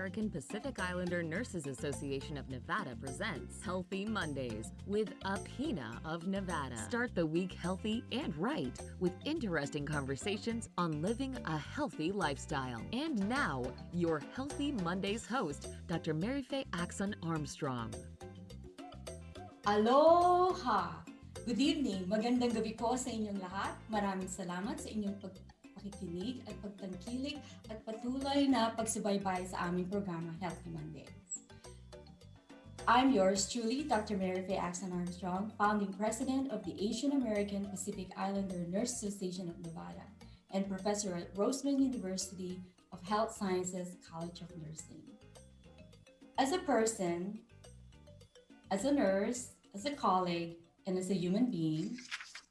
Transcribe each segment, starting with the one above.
American Pacific Islander Nurses Association of Nevada presents Healthy Mondays with Apina of Nevada. Start the week healthy and right with interesting conversations on living a healthy lifestyle. And now, your Healthy Mondays host, Dr. Marife Aczon-Armstrong. Aloha! Good evening! Magandang gabi po sa inyong lahat. Maraming salamat sa inyong pakikinig at pagtangkilik at patuloy na pagsubaybay sa aming programa, Healthy Mondays. I'm yours truly, Dr. Marife Aczon-Armstrong, founding president of the Asian-American Pacific Islander Nurse Association of Nevada and professor at Roseman University of Health Sciences College of Nursing. As a person, as a nurse, as a colleague, and as a human being,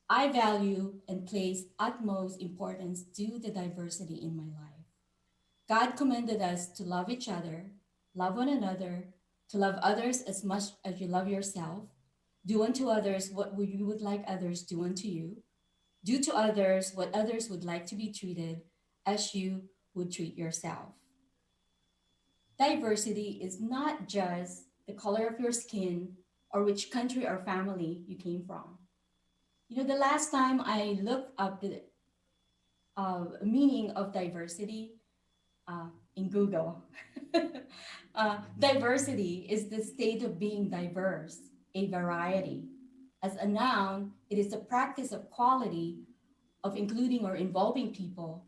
I value and place utmost importance to the diversity in my life. God commanded us to love each other, love one another, to love others as much as you love yourself, do unto others what you would like others do unto you, do to others what others would like to be treated as you would treat yourself. Diversity is not just the color of your skin or which country or family you came from. You know, the last time I looked up the meaning of diversity in Google, diversity is the state of being diverse, a variety. As a noun, it is the practice of quality of including or involving people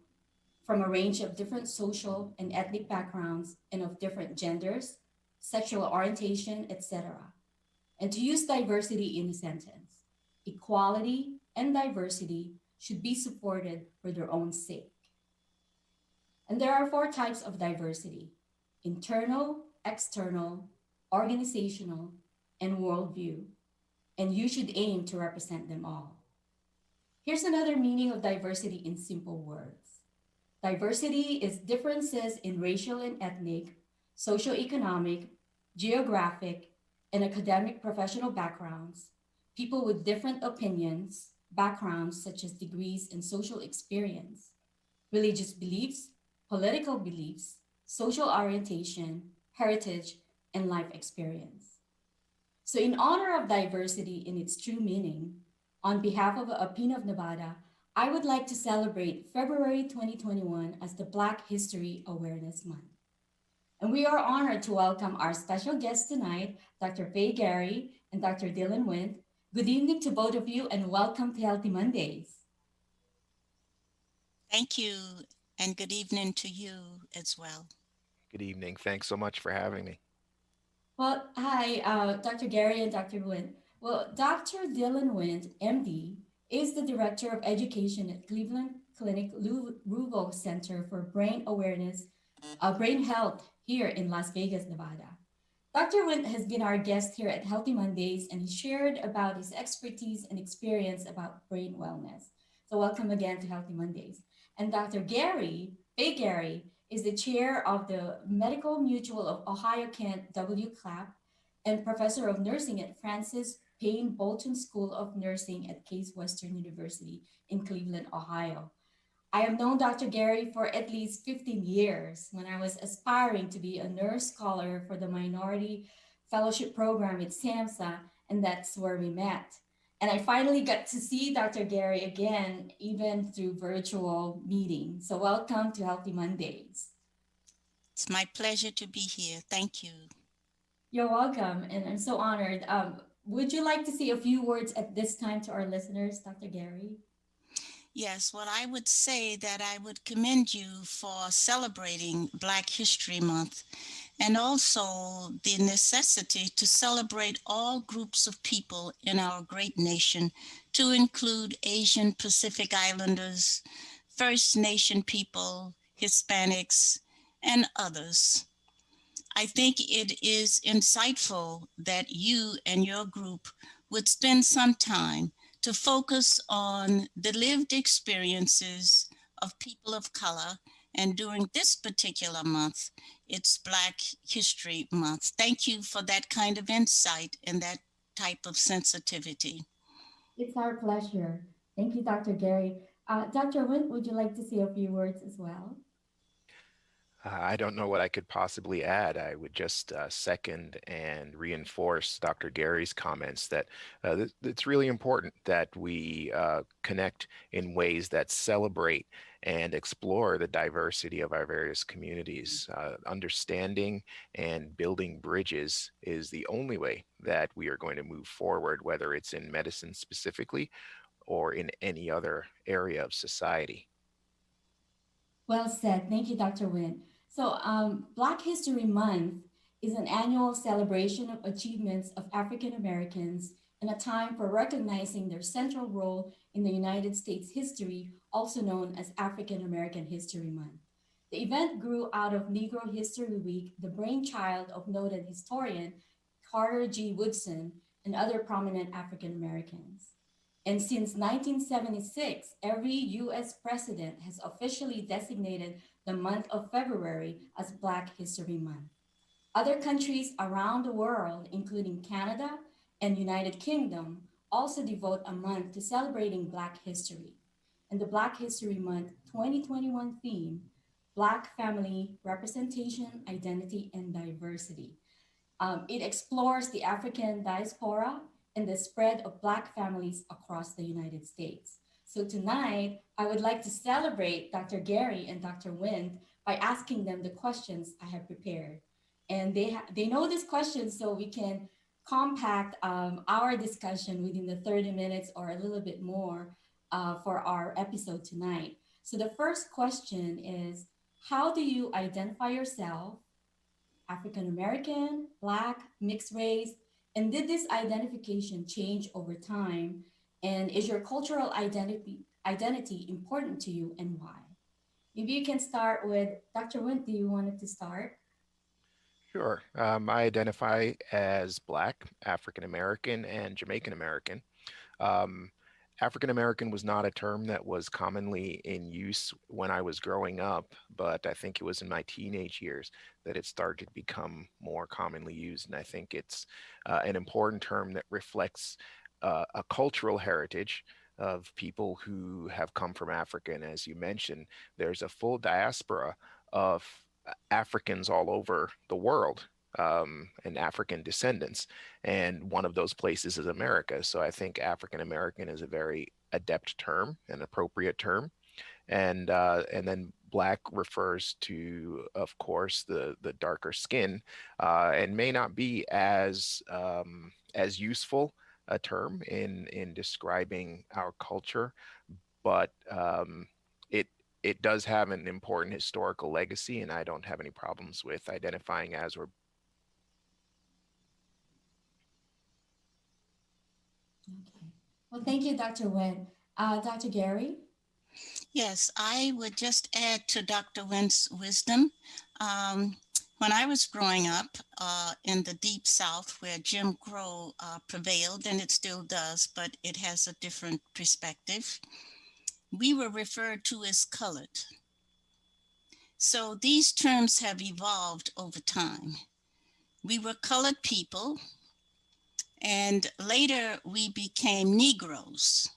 from a range of different social and ethnic backgrounds and of different genders, sexual orientation, etc. And to use diversity in a sentence, equality and diversity should be supported for their own sake. And there are four types of diversity: internal, external, organizational, and worldview. And you should aim to represent them all. Here's another meaning of diversity in simple words. Diversity is differences in racial and ethnic, socioeconomic, geographic, and academic professional backgrounds, people with different opinions, backgrounds such as degrees and social experience, religious beliefs, political beliefs, social orientation, heritage, and life experience. So in honor of diversity in its true meaning, on behalf of Apina of Nevada, I would like to celebrate February 2021 as the Black History Awareness Month. And we are honored to welcome our special guests tonight, Dr. Faye Gary and Dr. Dylan Wint. Good evening to both of you and welcome to Healthy Mondays. Thank you, and good evening to you as well. Good evening. Thanks so much for having me. Well, hi, Dr. Gary and Dr. Wint. Well, Dr. Dylan Wint, MD, is the Director of Education at Cleveland Clinic Ruvo Center for Brain Awareness, Brain Health here in Las Vegas, Nevada. Dr. Wint has been our guest here at Healthy Mondays and he shared about his expertise and experience about brain wellness. So welcome again to Healthy Mondays. And Dr. Faye Gary, is the chair of the Medical Mutual of Ohio Kent W. Clapp and professor of nursing at Francis Payne Bolton School of Nursing at Case Western University in Cleveland, Ohio. I have known Dr. Gary for at least 15 years when I was aspiring to be a nurse scholar for the Minority Fellowship Program at SAMHSA, and that's where we met. And I finally got to see Dr. Gary again, even through virtual meetings. So welcome to Healthy Mondays. It's my pleasure to be here. Thank you. You're welcome, and I'm so honored. Would you like to say a few words at this time to our listeners, Dr. Gary? Yes, well, I would say that I would commend you for celebrating Black History Month and also the necessity to celebrate all groups of people in our great nation, to include Asian Pacific Islanders, First Nation people, Hispanics, and others. I think it is insightful that you and your group would spend some time to focus on the lived experiences of people of color. And during this particular month, it's Black History Month. Thank you for that kind of insight and that type of sensitivity. It's our pleasure. Thank you, Dr. Gary. Dr. Wint, would you like to say a few words as well? I don't know what I could possibly add. I would just second and reinforce Dr. Gary's comments that it's really important that we connect in ways that celebrate and explore the diversity of our various communities. Understanding and building bridges is the only way that we are going to move forward, whether it's in medicine specifically or in any other area of society. Well said. Thank you, Dr. Wynn. So, Black History Month is an annual celebration of achievements of African Americans and a time for recognizing their central role in the United States history, also known as African American History Month. The event grew out of Negro History Week, the brainchild of noted historian Carter G. Woodson and other prominent African Americans. And since 1976, every US president has officially designated the month of February as Black History Month. Other countries around the world, including Canada and United Kingdom, also devote a month to celebrating Black history. And the Black History Month 2021 theme, Black Family Representation, Identity, and Diversity. It explores the African diaspora and the spread of Black families across the United States. So tonight, I would like to celebrate Dr. Gary and Dr. Wind by asking them the questions I have prepared. And they know these questions, so we can compact our discussion within the 30 minutes or a little bit more for our episode tonight. So the first question is, how do you identify yourself, African American, Black, mixed race? And did this identification change over time? And is your cultural identity important to you, and why? Maybe you can start with Dr. Wint. Do you want it to start? Sure. I identify as Black, African American, and Jamaican American. Um, African American was not a term that was commonly in use when I was growing up, but I think it was in my teenage years that it started to become more commonly used. And I think it's an important term that reflects a cultural heritage of people who have come from Africa. And as you mentioned, there's a full diaspora of Africans all over the world, and African descendants. And one of those places is America. So I think African American is a very adept term, an appropriate term. And then Black refers to, of course, the darker skin, and may not be as useful a term in describing our culture, but it it does have an important historical legacy, and I don't have any problems with identifying as or. Okay. Well, thank you, Dr. Wint. Dr. Gary? Yes, I would just add to Dr. Wynn's wisdom. Um, when I was growing up in the Deep South, where Jim Crow prevailed, and it still does, but it has a different perspective, we were referred to as colored. So these terms have evolved over time. We were colored people, and later we became Negroes.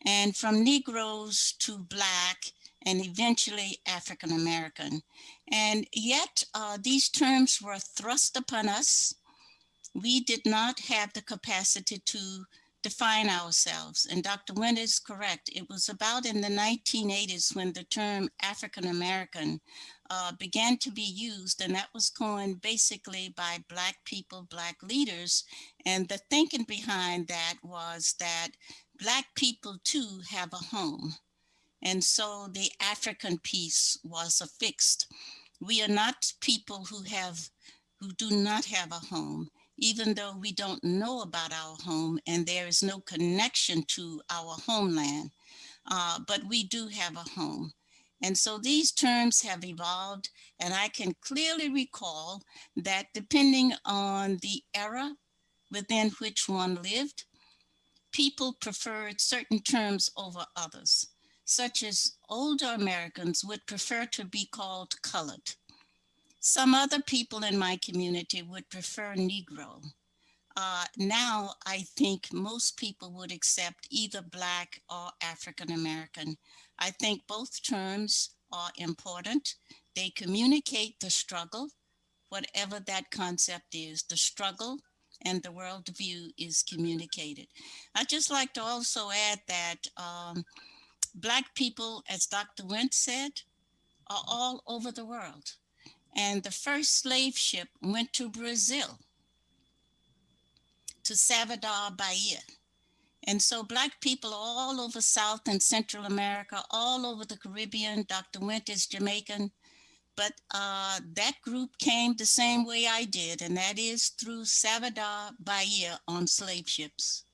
And from Negroes to Black, and eventually African American. And yet these terms were thrust upon us. We did not have the capacity to define ourselves. And Dr. Wynn is correct. It was about in the 1980s when the term African American began to be used, and that was coined basically by Black people, Black leaders. And the thinking behind that was that Black people too have a home. And so the African piece was affixed. We are not people who do not have a home, even though we don't know about our home and there is no connection to our homeland, but we do have a home. And so these terms have evolved, and I can clearly recall that depending on the era within which one lived, people preferred certain terms over others, such as older Americans would prefer to be called colored. Some other people in my community would prefer Negro. Now, I think most people would accept either Black or African American. I think both terms are important They communicate the struggle, whatever that concept is, the struggle and the worldview is communicated. I'd just like to also add that Black people, as Dr. Went said, are all over the world. And the first slave ship went to Brazil, to Salvador Bahia. And so Black people are all over South and Central America, all over the Caribbean. Dr. Went is Jamaican. But that group came the same way I did, and that is through Salvador Bahia on slave ships.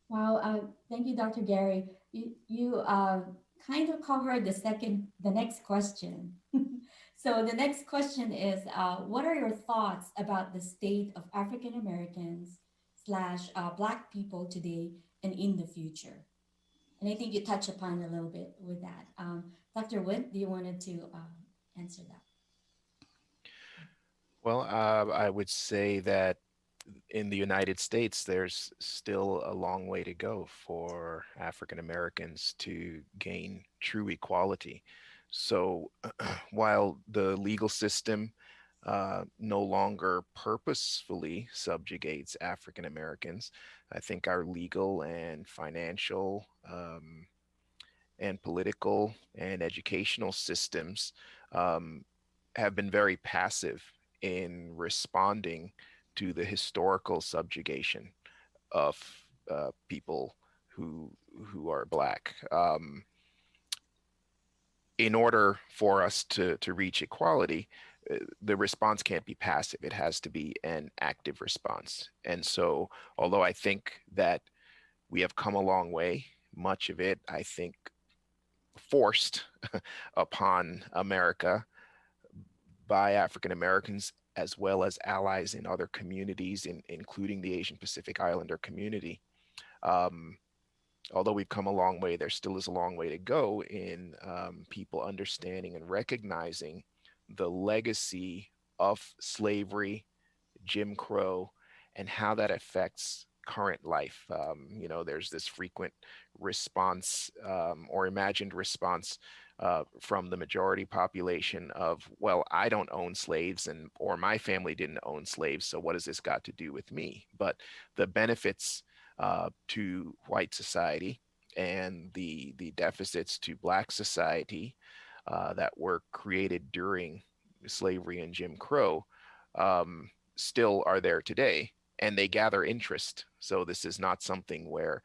Wow, thank you, Dr. Gary. You kind of covered the next question. So the next question is, what are your thoughts about the state of African Americans slash Black people today and in the future? And I think you touched upon a little bit with that. Dr. Wood, do you wanted to answer that? Well, I would say that in the United States, there's still a long way to go for African Americans to gain true equality. So while the legal system no longer purposefully subjugates African Americans, I think our legal and financial and political and educational systems um, have been very passive in responding to the historical subjugation of people who are Black. In order for us to reach equality, the response can't be passive. It has to be an active response. And so, although I think that we have come a long way, much of it, I think, forced upon America by African Americans as well as allies in other communities, including the Asian Pacific Islander community. Um, Although we've come a long way, there still is a long way to go in people understanding and recognizing the legacy of slavery, Jim Crow, and how that affects current life. There's this frequent response or imagined response from the majority population of, well, I don't own slaves and or my family didn't own slaves, so what has this got to do with me? But the benefits to white society and the deficits to Black society that were created during slavery and Jim Crow still are there today, and they gather interest. So this is not something where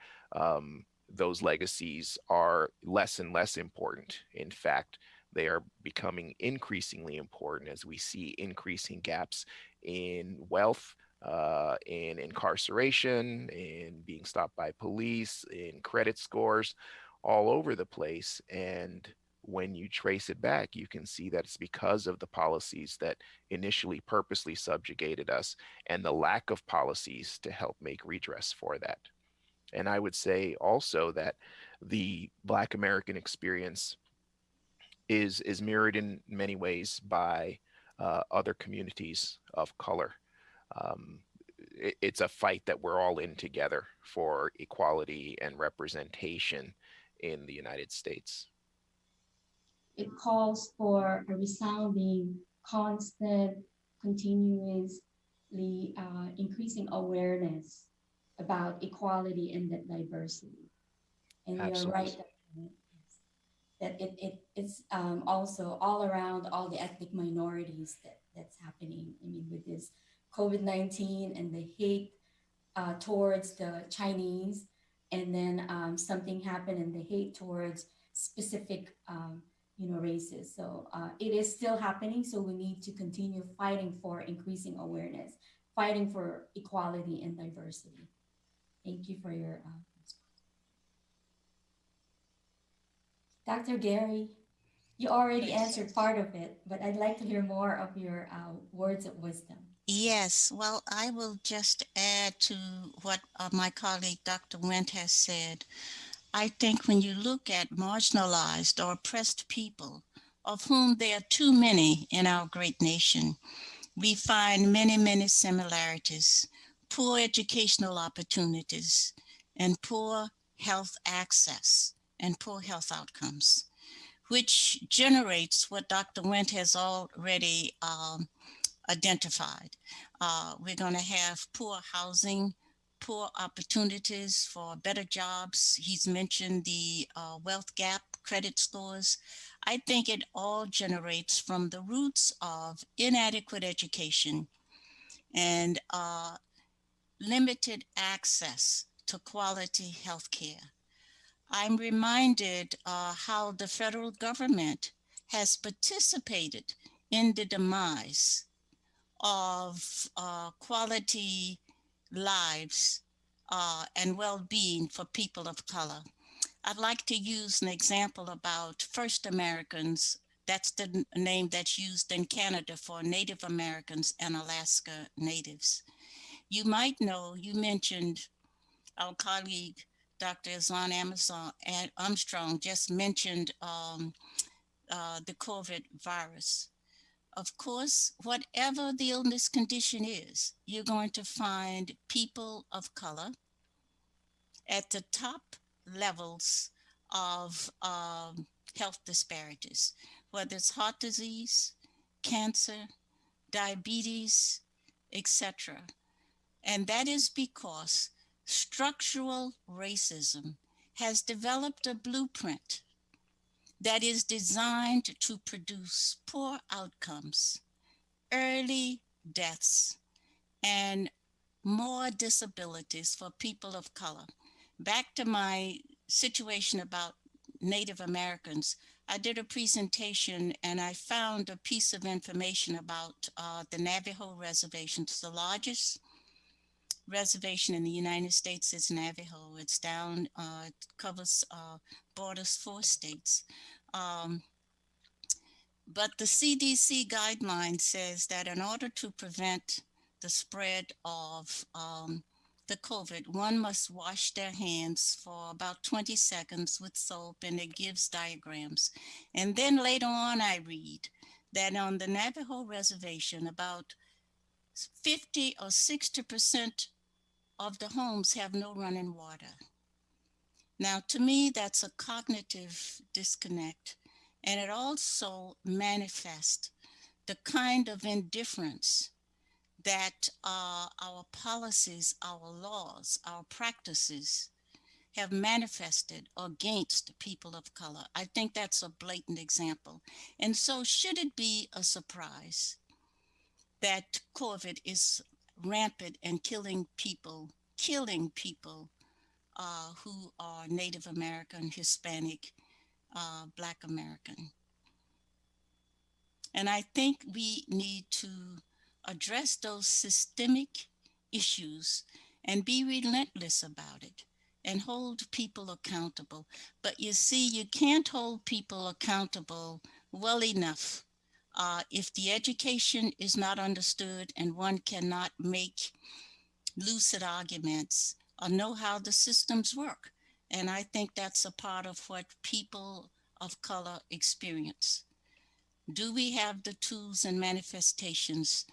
those legacies are less and less important. In fact, they are becoming increasingly important as we see increasing gaps in wealth, in incarceration, in being stopped by police, in credit scores, all over the place. And when you trace it back, you can see that it's because of the policies that initially purposely subjugated us and the lack of policies to help make redress for that. And I would say also that the Black American experience is mirrored in many ways by other communities of color. Um, it's a fight that we're all in together for equality and representation in the United States. It calls for a resounding, constant, continuously increasing awareness about equality and that diversity. And you're right that it's also all around all the ethnic minorities that's happening. I mean, with this COVID-19 and the hate towards the Chinese, and then something happened and the hate towards specific races. So it is still happening. So we need to continue fighting for increasing awareness, fighting for equality and diversity. Thank you for your response. Dr. Gary, you already answered part of it, but I'd like to hear more of your words of wisdom. Yes, well, I will just add to what my colleague Dr. Went has said. I think when you look at marginalized or oppressed people, of whom there are too many in our great nation, we find many, many similarities: poor educational opportunities and poor health access and poor health outcomes. which generates what Dr. Went has already identified. We're going to have poor housing, poor opportunities for better jobs. He's mentioned the wealth gap, credit scores. I think it all generates from the roots of inadequate education and limited access to quality health care. I'm reminded how the federal government has participated in the demise of quality lives and well-being for people of color. I'd like to use an example about First Americans. That's the name that's used in Canada for Native Americans and Alaska Natives. You might know, you mentioned our colleague, Dr. Aczon-Armstrong, just mentioned the COVID virus. Of course, whatever the illness condition is, you're going to find people of color at the top levels of health disparities, whether it's heart disease, cancer, diabetes, etc. And that is because structural racism has developed a blueprint that is designed to produce poor outcomes, early deaths, and more disabilities for people of color. Back to my situation about Native Americans, I did a presentation and I found a piece of information about the Navajo reservations. The largest reservation in the United States is Navajo. It's down, it covers borders 4 states. But the CDC guideline says that in order to prevent the spread of the COVID, one must wash their hands for about 20 seconds with soap, and it gives diagrams. And then later on, I read that on the Navajo reservation, about 50 or 60% of the homes have no running water. Now, to me, that's a cognitive disconnect, and it also manifests the kind of indifference that our policies, our laws, our practices have manifested against people of color. I think that's a blatant example. And so should it be a surprise that COVID is rampant and killing people who are Native American, Hispanic, Black American? And I think we need to address those systemic issues and be relentless about it and hold people accountable. But you see, you can't hold people accountable well enough if the education is not understood and one cannot make lucid arguments or know how the systems work. And I think that's a part of what people of color experience. Do we have the tools and manifestations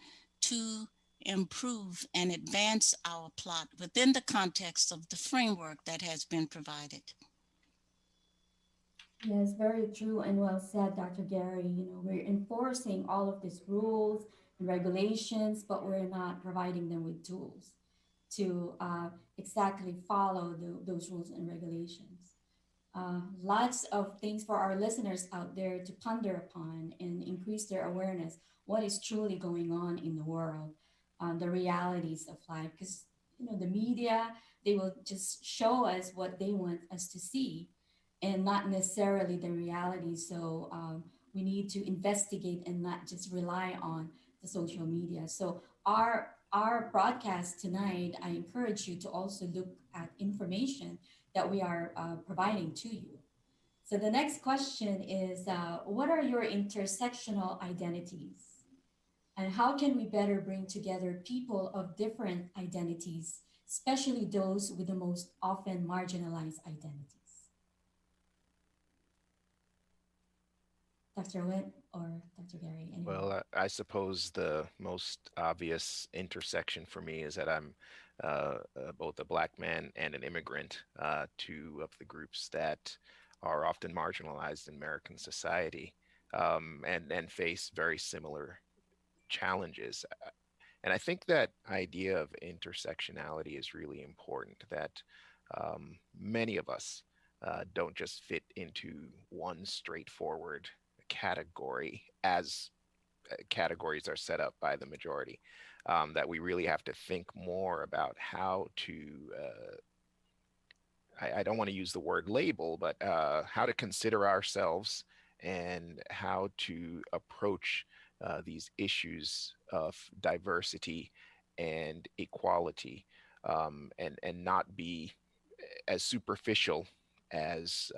to improve and advance our plot within the context of the framework that has been provided? Yes, very true and well said, Dr. Gary. We're enforcing all of these rules and regulations, but we're not providing them with tools to exactly follow those rules and regulations. Lots of things for our listeners out there to ponder upon and increase their awareness. What is truly going on in the world, the realities of life? Because the media, they will just show us what they want us to see, and not necessarily the reality. So we need to investigate and not just rely on the social media. So our broadcast tonight, I encourage you to also look at information that we are providing to you. So the next question is, what are your intersectional identities? And how can we better bring together people of different identities, especially those with the most often marginalized identities? Dr. Witt or Dr. Gary, anyone? Well, I suppose the most obvious intersection for me is that I'm both a Black man and an immigrant, two of the groups that are often marginalized in American society, and face very similar challenges. And I think that idea of intersectionality is really important, that many of us don't just fit into one straightforward category as categories are set up by the majority, that we really have to think more about how to, I don't want to use the word label, but how to consider ourselves and how to approach these issues of diversity and equality, and not be as superficial as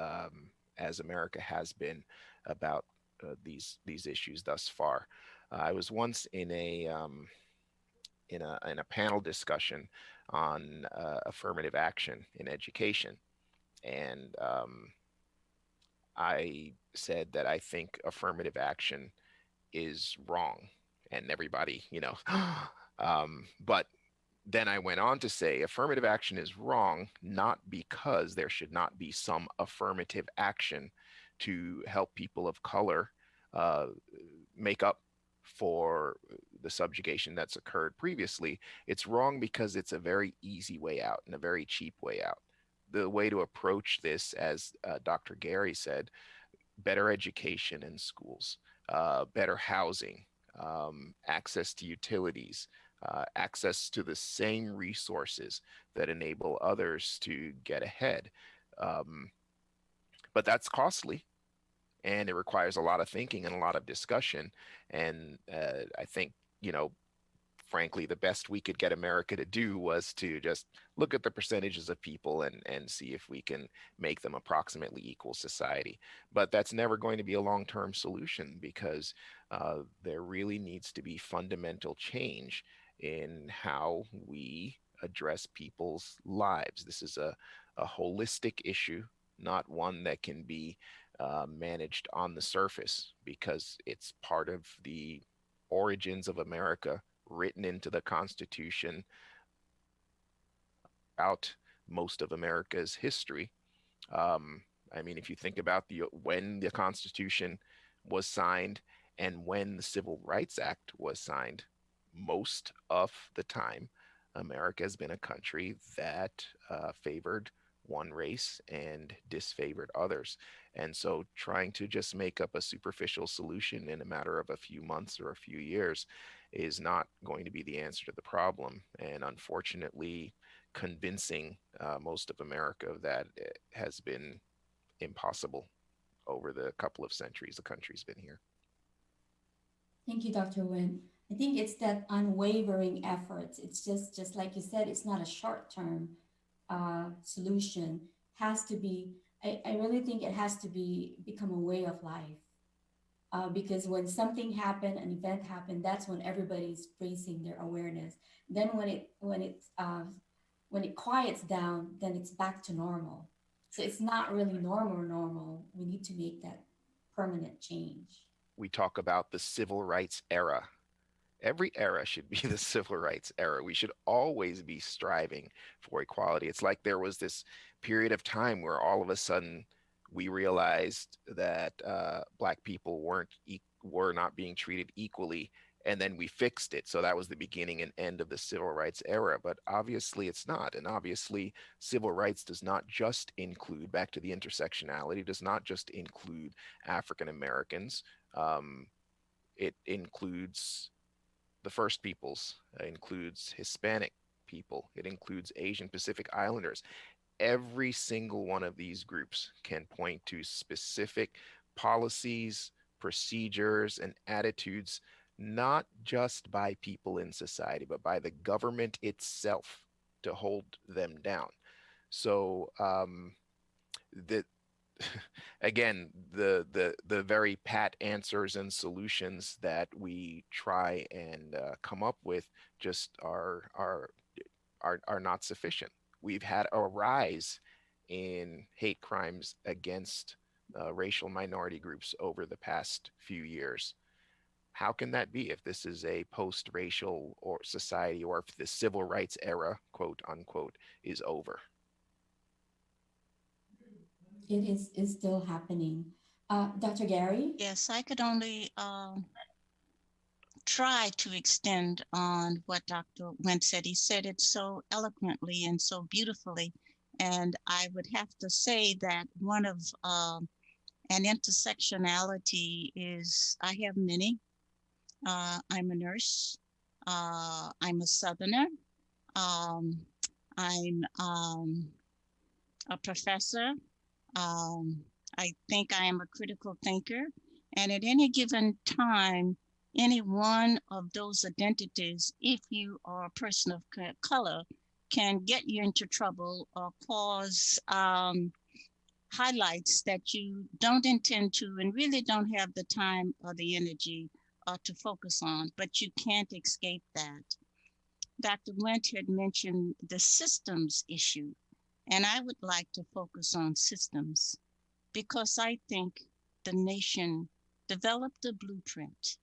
America has been about these issues thus far. I was once in a panel discussion on affirmative action in education, and I said that I think affirmative action is wrong, and everybody, but then I went on to say affirmative action is wrong, not because there should not be some affirmative action to help people of color uh, make up for the subjugation that's occurred previously. It's wrong because it's a very easy way out and a very cheap way out. The way to approach this, as Dr. Gary said, better education in schools, better housing, access to utilities, access to the same resources that enable others to get ahead. Um, but that's costly, and it requires a lot of thinking and a lot of discussion. And I think, frankly, the best we could get America to do was to just look at the percentages of people and see if we can make them approximately equal society. But that's never going to be a long-term solution, because there really needs to be fundamental change in how we address people's lives. This is a holistic issue, not one that can be managed on the surface, because it's part of the origins of America, written into the Constitution out most of America's history. Um, I mean, if you think about when the Constitution was signed and when the Civil Rights Act was signed, most of the time, America has been a country that favored one race and disfavored others. And so trying to just make up a superficial solution in a matter of a few months or a few years is not going to be the answer to the problem. And unfortunately, convincing most of America of that has been impossible over the couple of centuries the country's been here. Thank you, Dr. Nguyen. I think it's that unwavering efforts. It's just like you said, it's not a short-term solution. Has to be. I really think it has to be become a way of life. Because when something happened, an event happened, that's when everybody's raising their awareness. Then when it quiets down, then it's back to normal. So it's not really normal. We need to make that permanent change. We talk about the civil rights era. Every era should be the civil rights era. We should always be striving for equality. It's like there was this period of time where all of a sudden we realized that Black people were not being treated equally, and then we fixed it. So that was the beginning and end of the civil rights era. But obviously, it's not. And obviously, civil rights does not just include, back to the intersectionality, does not just include African Americans. Um, it includes the First Peoples, includes Hispanic people, it includes Asian Pacific Islanders. Every single one of these groups can point to specific policies, procedures, and attitudes, not just by people in society, but by the government itself, to hold them down. So the again, the very pat answers and solutions that we try and come up with just are not sufficient. We've had a rise in hate crimes against racial minority groups over the past few years. How can that be if this is a post-racial or society, or if the civil rights era, quote unquote, is over? It is still happening. Dr. Gary? Yes, I could only try to extend on what Dr. Wentz said. He said it so eloquently and so beautifully. And I would have to say that one of an intersectionality is I have many. I'm a nurse. I'm a Southerner. Um, I'm a professor. Um, I think I am a critical thinker. And at any given time, any one of those identities, if you are a person of color, can get you into trouble or cause highlights that you don't intend to and really don't have the time or the energy to focus on, but you can't escape that. Dr. Went had mentioned the systems issue, and I would like to focus on systems because I think the nation developed a blueprint.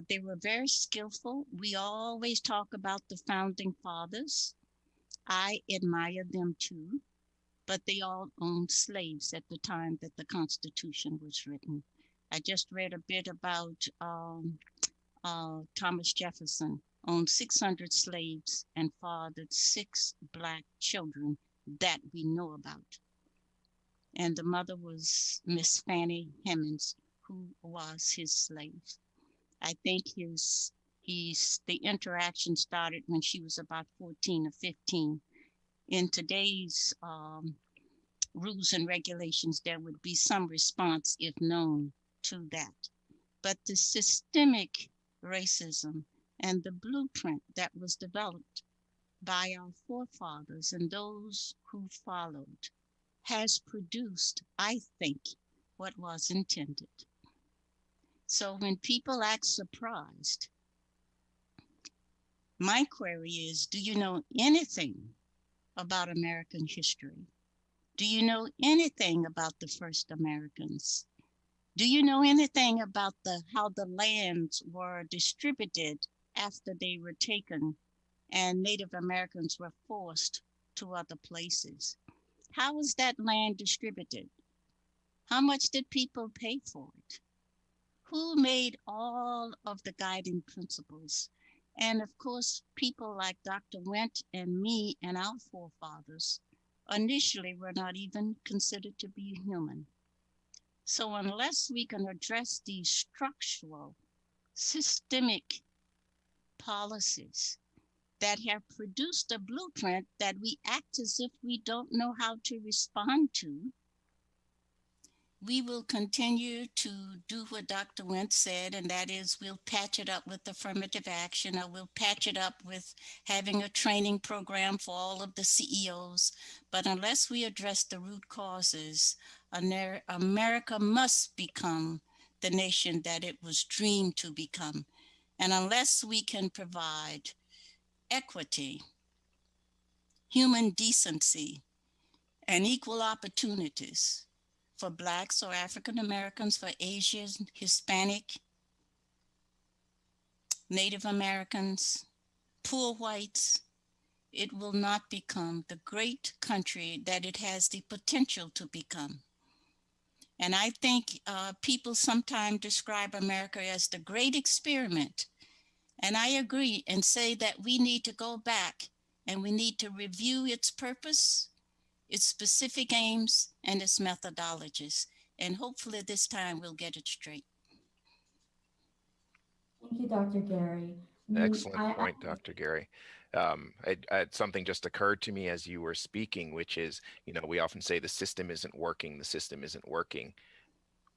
They were very skillful. We always talk about the founding fathers. I admire them too, but they all owned slaves at the time that the Constitution was written. I just read a bit about Thomas Jefferson owned 600 slaves and fathered 6 Black children that we know about. And the mother was Miss Fanny Hemings, who was his slave. I think the interaction started when she was about 14 or 15. In today's rules and regulations, there would be some response if known to that. But the systemic racism and the blueprint that was developed by our forefathers and those who followed has produced, I think, what was intended. So when people act surprised, my query is, do you know anything about American history? Do you know anything about the first Americans? Do you know anything about how the lands were distributed after they were taken and Native Americans were forced to other places? How was that land distributed? How much did people pay for it? Who made all of the guiding principles? And of course, people like Dr. Went and me and our forefathers initially were not even considered to be human. So unless we can address these structural, systemic policies that have produced a blueprint that we act as if we don't know how to respond to, we will continue to do what Dr. Wentz said, and that is we'll patch it up with affirmative action, or we'll patch it up with having a training program for all of the CEOs. But unless we address the root causes, America must become the nation that it was dreamed to become. And unless we can provide equity, human decency, and equal opportunities for Blacks or African Americans, for Asians, Hispanic, Native Americans, poor whites, it will not become the great country that it has the potential to become. And I think people sometimes describe America as the great experiment. And I agree and say that we need to go back and we need to review its purpose, its specific aims, and its methodologies. And hopefully this time we'll get it straight. Thank you, Dr. Gary. Excellent point, Dr. Gary. Something just occurred to me as you were speaking, which is, we often say the system isn't working, the system isn't working.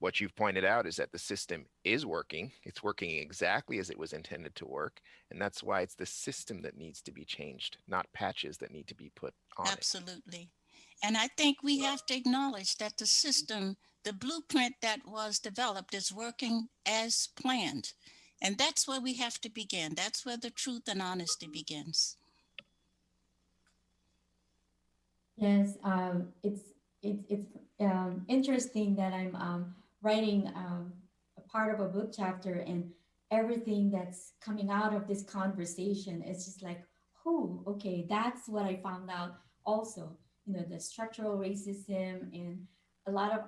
What you've pointed out is that the system is working. It's working exactly as it was intended to work. And that's why it's the system that needs to be changed, not patches that need to be put on it. Absolutely. And I think we have to acknowledge that the system, the blueprint that was developed, is working as planned. And that's where we have to begin. That's where the truth and honesty begins. Yes, it's interesting that I'm writing a part of a book chapter, and everything that's coming out of this conversation is just like, oh, okay, that's what I found out also. the structural racism and a lot of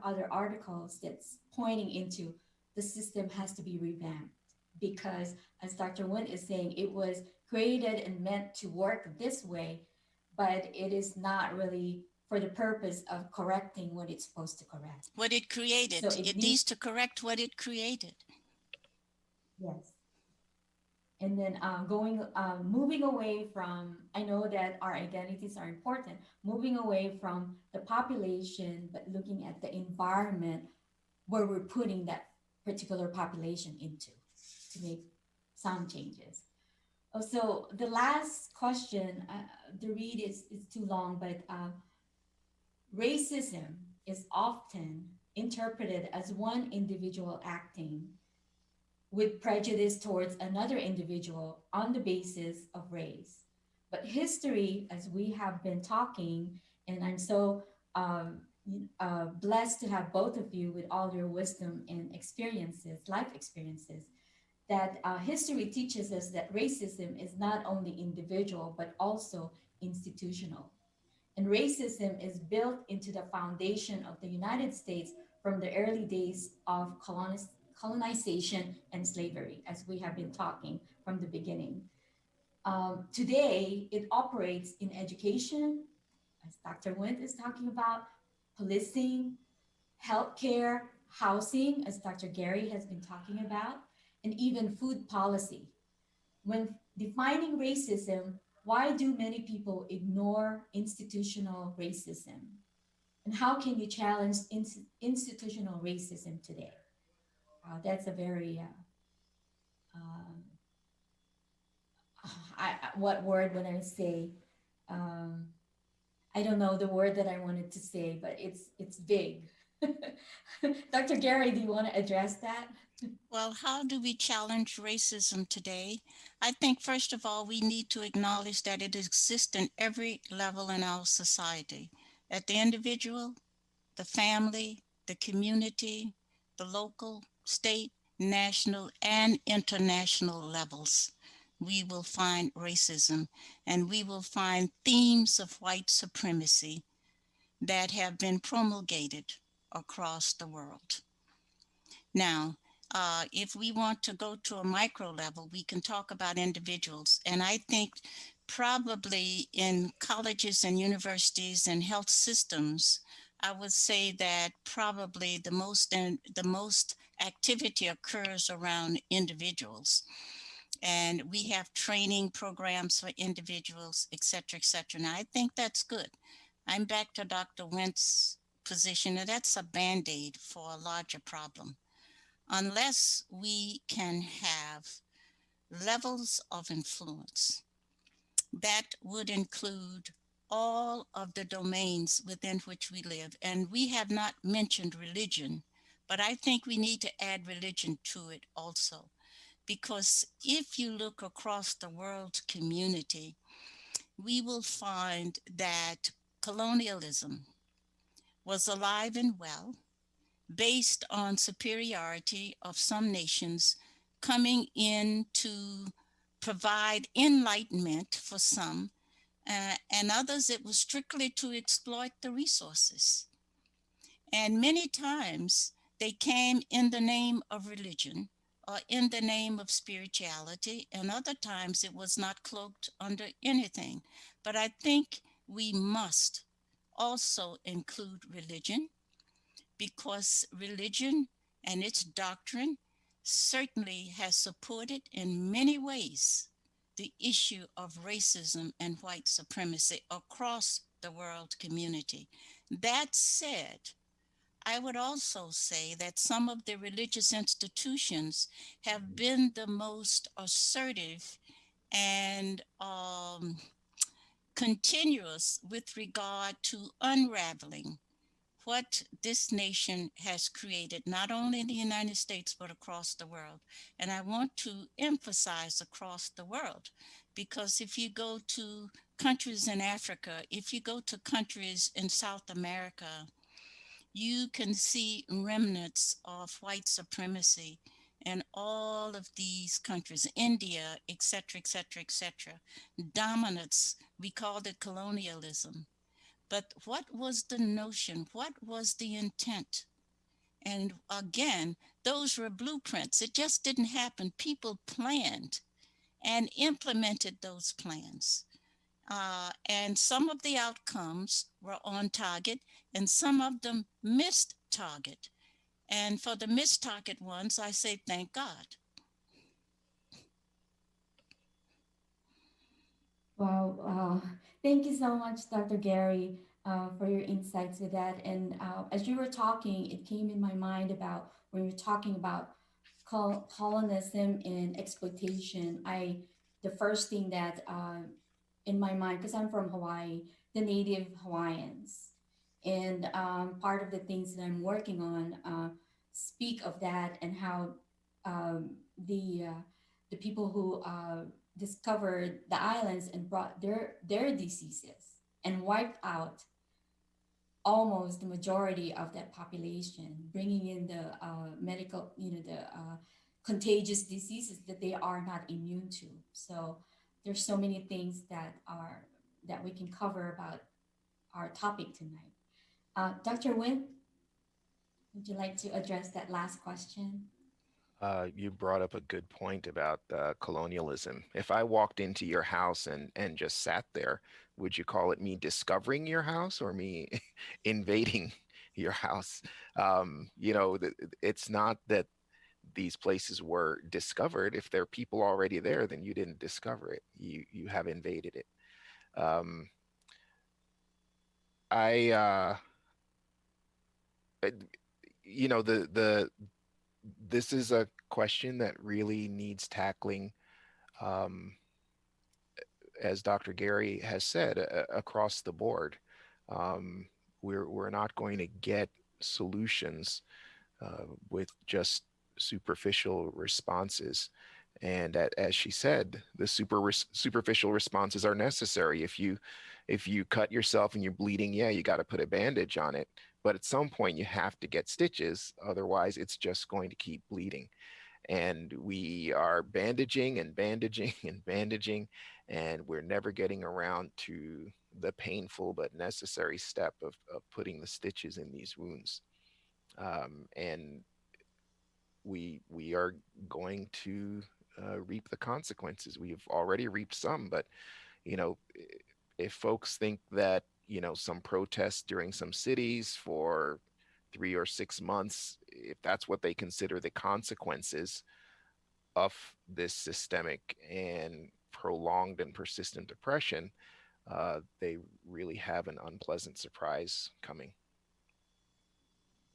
other articles that's pointing into the system has to be revamped because, as Dr. Nguyen is saying, it was created and meant to work this way, but it is not really for the purpose of correcting what it's supposed to correct. What it So created. it It needs, needs to correct what it created. yes. And then moving away from, I know that our identities are important, moving away from the population, but looking at the environment where we're putting that particular population into to make some changes. Oh, so the last question, the read is too long, but racism is often interpreted as one individual acting with prejudice towards another individual on the basis of race. But history, as we have been talking, and I'm so blessed to have both of you with all your wisdom and experiences, life experiences, that history teaches us that racism is not only individual, but also institutional. And racism is built into the foundation of the United States from the early days of colonization and slavery, as we have been talking from the beginning. Today, it operates in education, as Dr. Wint is talking about, policing, healthcare, housing, as Dr. Gary has been talking about, and even food policy. When defining racism, why do many people ignore institutional racism? And how can you challenge institutional racism today? That's a very, um, what word would I say? Um, I don't know the word that I wanted to say, but it's big. Dr. Gary, do you want to address that? Well, how do we challenge racism today? I think, first of all, we need to acknowledge that it exists in every level in our society, at the individual, the family, the community, the local, state, national, and international levels. We will find racism, and we will find themes of white supremacy that have been promulgated across the world. Now, if we want to go to a micro level, we can talk about individuals. And I think probably in colleges and universities and health systems, I would say that probably the most activity occurs around individuals. And we have training programs for individuals, et cetera, et cetera. Now, I think that's good. I'm back to Dr. Wentz' position, and that's a Band-Aid for a larger problem. Unless we can have levels of influence that would include all of the domains within which we live. And we have not mentioned religion, but I think we need to add religion to it also. Because if you look across the world community, we will find that colonialism was alive and well, based on superiority of some nations coming in to provide enlightenment for some, and others it was strictly to exploit the resources. And many times they came in the name of religion or in the name of spirituality, and other times it was not cloaked under anything. But I think we must also include religion, because religion and its doctrine certainly has supported in many ways the issue of racism and white supremacy across the world community. That said, I would also say that some of the religious institutions have been the most assertive and continuous with regard to unraveling what this nation has created, not only in the United States, but across the world. And I want to emphasize across the world, because if you go to countries in Africa, if you go to countries in South America, you can see remnants of white supremacy in all of these countries, India, et cetera, et cetera, et cetera. Dominance, we called it colonialism. But what was the notion? What was the intent? And again, those were blueprints. It just didn't happen. People planned and implemented those plans. And some of the outcomes were on target and some of them missed target. And for the missed target ones, I say thank God. Wow. Thank you so much, Dr. Gary, for your insights with that. And as you were talking, it came in my mind about when you're talking about colonism and exploitation. The first thing that in my mind, because I'm from Hawaii, the native Hawaiians, and part of the things that I'm working on speak of that and how um, the people who discovered the islands and brought their diseases and wiped out almost the majority of that population, bringing in the medical, the contagious diseases that they are not immune to. So there's so many things that we can cover about our topic tonight. Dr. Wynn, would you like to address that last question? You brought up a good point about colonialism. If I walked into your house and just sat there, would you call it me discovering your house or me invading your house? It's not that these places were discovered. If there are people already there, then you didn't discover it. You have invaded it. Um, I uh, the this is a question that really needs tackling, um, as Dr. Gary has said, across the board. Um, we're not going to get solutions with just superficial responses. And as she said, the superficial responses are necessary. If you cut yourself and you're bleeding, yeah, you got to put a bandage on it. But at some point, you have to get stitches. Otherwise, it's just going to keep bleeding. And we are bandaging and bandaging and bandaging, and we're never getting around to the painful but necessary step of putting the stitches in these wounds. And we are going to reap the consequences. We've already reaped some, but you know, if folks think that some protests during some cities for 3 or 6 months, if that's what they consider the consequences of this systemic and prolonged and persistent depression, they really have an unpleasant surprise coming.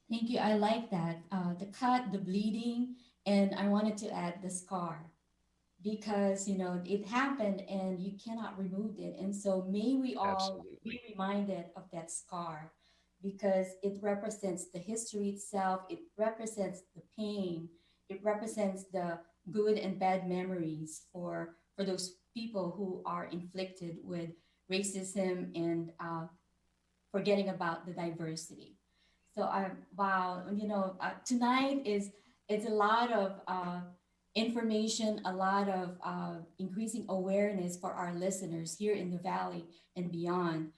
Thank you. I like that. The cut, the bleeding, and I wanted to add the scar because it happened and you cannot remove it. And so may we all be Absolutely. reminded of that scar because it represents the history itself, it represents the pain, it represents the good and bad memories for those people who are inflicted with racism and forgetting about the diversity. So wow, tonight is it's a lot of information, a lot of increasing awareness for our listeners here in the Valley and beyond.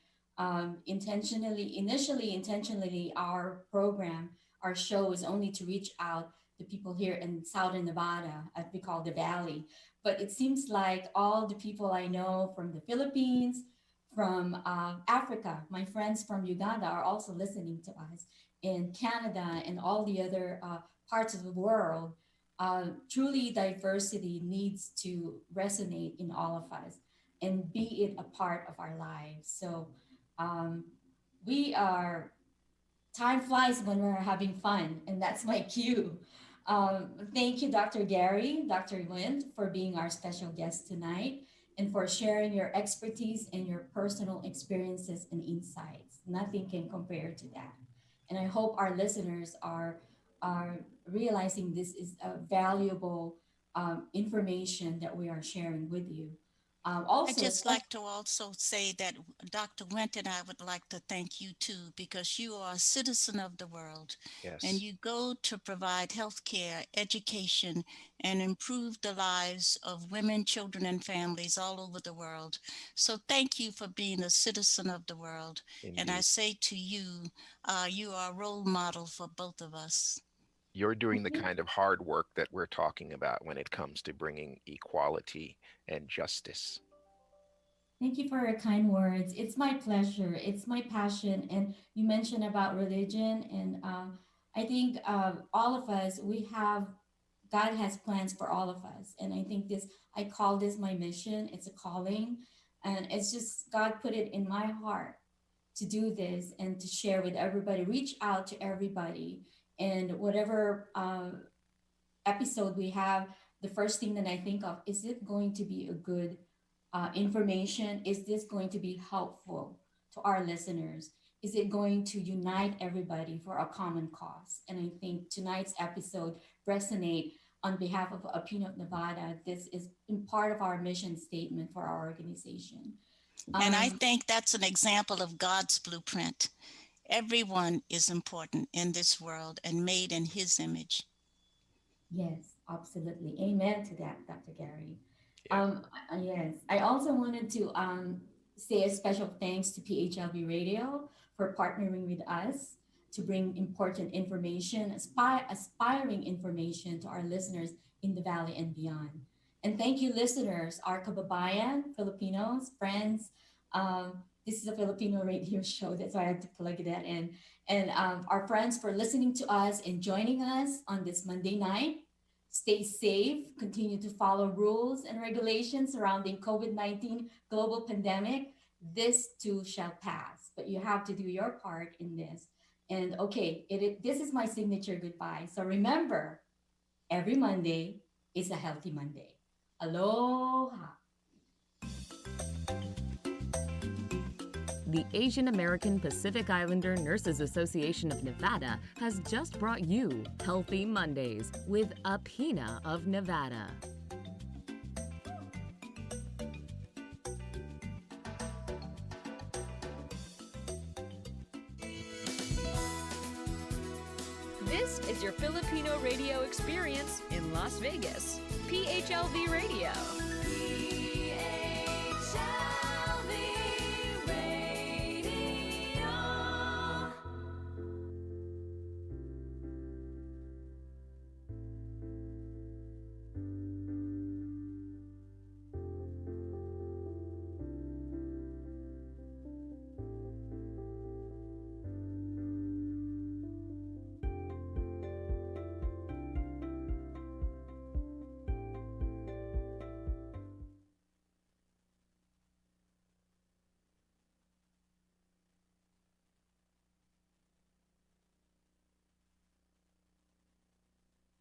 Intentionally, our program, our show is only to reach out to people here in Southern Nevada, as we call the Valley. But it seems like all the people I know from the Philippines, from Africa, my friends from Uganda are also listening to us in Canada and all the other parts of the world. Truly, diversity needs to resonate in all of us and be it a part of our lives. So um, we are, time flies when we're having fun, and that's my cue. Thank you, Dr. Gary, Dr. Wind, for being our special guest tonight and for sharing your expertise and your personal experiences and insights. Nothing can compare to that. And I hope our listeners are realizing this is a valuable information that we are sharing with you. Also, I'd just like to also say that Dr. Winton, I would like to thank you too, because you are a citizen of the world and Yes. you go to provide health care, education, and improve the lives of women, children, and families all over the world. So thank you for being a citizen of the world. And I Indeed. say to you, you are a role model for both of us. You're doing the kind of hard work that we're talking about when it comes to bringing equality and justice. thank you for your kind words. It's my pleasure. It's my passion. And you mentioned about religion, and I think all of us, we have, God has plans for all of us. And I think this, I call this my mission. It's a calling. And it's just, God put it in my heart to do this and to share with everybody, reach out to everybody. And whatever episode we have, the first thing that I think of, is it going to be a good information? Is this going to be helpful to our listeners? Is it going to unite everybody for a common cause? And I think tonight's episode resonate on behalf of Apino of Nevada. This is in part of our mission statement for our organization. And I think that's an example of God's blueprint. Everyone is important in this world and made in his image. Yes, absolutely. Amen to that, Dr. Gary. Yes. Yes, I also wanted to say a special thanks to PHLB Radio for partnering with us to bring important information, aspiring information to our listeners in the Valley and beyond. And thank you, listeners, our kababayan, Filipinos, friends. This is a Filipino radio show, that's why I had to plug that in. And our friends for listening to us and joining us on this Monday night. Stay safe, continue to follow rules and regulations surrounding COVID-19 global pandemic. This too shall pass, but you have to do your part in this. And okay, this is my signature goodbye. So remember, every Monday is a healthy Monday. Aloha. The Asian American Pacific Islander Nurses Association of Nevada has just brought you Healthy Mondays with Apina of Nevada. This is your Filipino radio experience in Las Vegas. PHLV Radio.